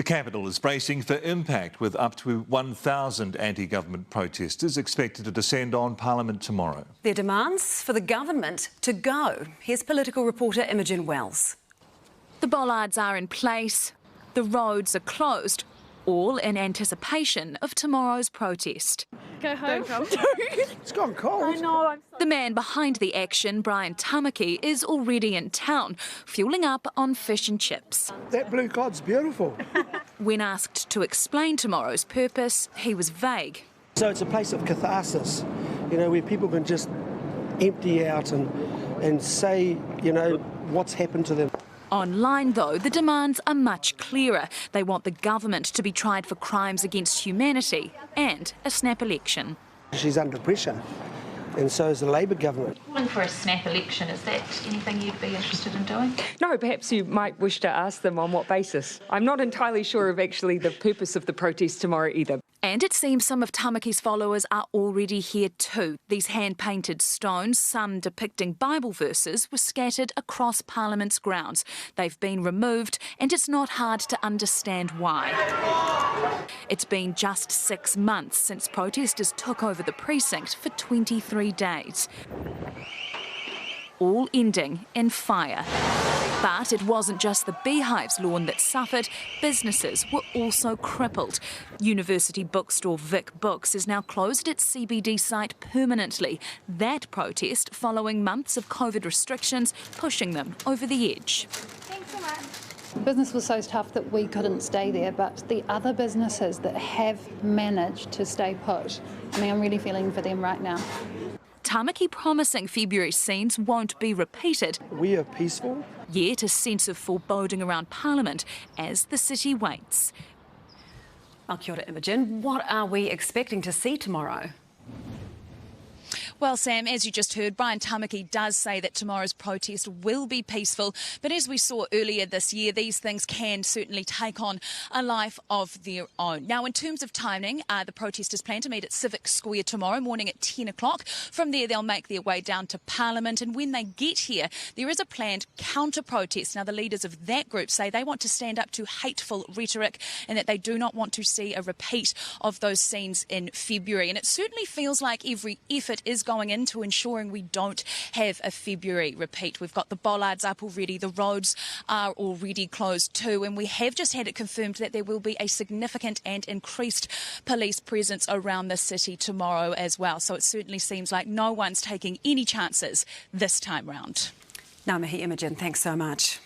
The capital is bracing for impact, with up to 1,000 anti-government protesters expected to descend on Parliament tomorrow. Their demands for the government to go. Here's political reporter Imogen Wells. The bollards are in place, the roads are closed, all in anticipation of tomorrow's protest. Go home. It's gone cold. I know. The man behind the action, Brian Tamaki, is already in town, fueling up on fish and chips. That blue cod's beautiful. When asked to explain tomorrow's purpose, he was vague. So it's a place of catharsis, where people can just empty out and say, what's happened to them. Online, though, the demands are much clearer. They want the government to be tried for crimes against humanity and a snap election. She's under pressure, and so is the Labour government. Calling for a snap election, is that anything you'd be interested in doing? No, perhaps you might wish to ask them on what basis. I'm not entirely sure of actually the purpose of the protest tomorrow either. And it seems some of Tamaki's followers are already here too. These hand-painted stones, some depicting Bible verses, were scattered across Parliament's grounds. They've been removed, and it's not hard to understand why. It's been just 6 months since protesters took over the precinct for 23 days. All ending in fire. But it wasn't just the Beehive's lawn that suffered, businesses were also crippled. University bookstore Vic Books is now closed its CBD site permanently. That protest following months of COVID restrictions pushing them over the edge. Thanks so much. Business was so tough that we couldn't stay there, but the other businesses that have managed to stay put, I'm really feeling for them right now. Tamaki promising February scenes won't be repeated. We are peaceful. Yet a sense of foreboding around Parliament as the city waits. Well, kia ora, Imogen. What are we expecting to see tomorrow? Well, Sam, as you just heard, Brian Tamaki does say that tomorrow's protest will be peaceful. But as we saw earlier this year, these things can certainly take on a life of their own. Now, in terms of timing, the protesters plan to meet at Civic Square tomorrow morning at 10 o'clock. From there, they'll make their way down to Parliament. And when they get here, there is a planned counter-protest. Now, the leaders of that group say they want to stand up to hateful rhetoric and that they do not want to see a repeat of those scenes in February. And it certainly feels like every effort is going into ensuring we don't have a February repeat. We've got the bollards up already, the roads are already closed too, and we have just had it confirmed that there will be a significant and increased police presence around the city tomorrow as well. So it certainly seems like no one's taking any chances this time round. Ngā mihi, Imogen, thanks so much.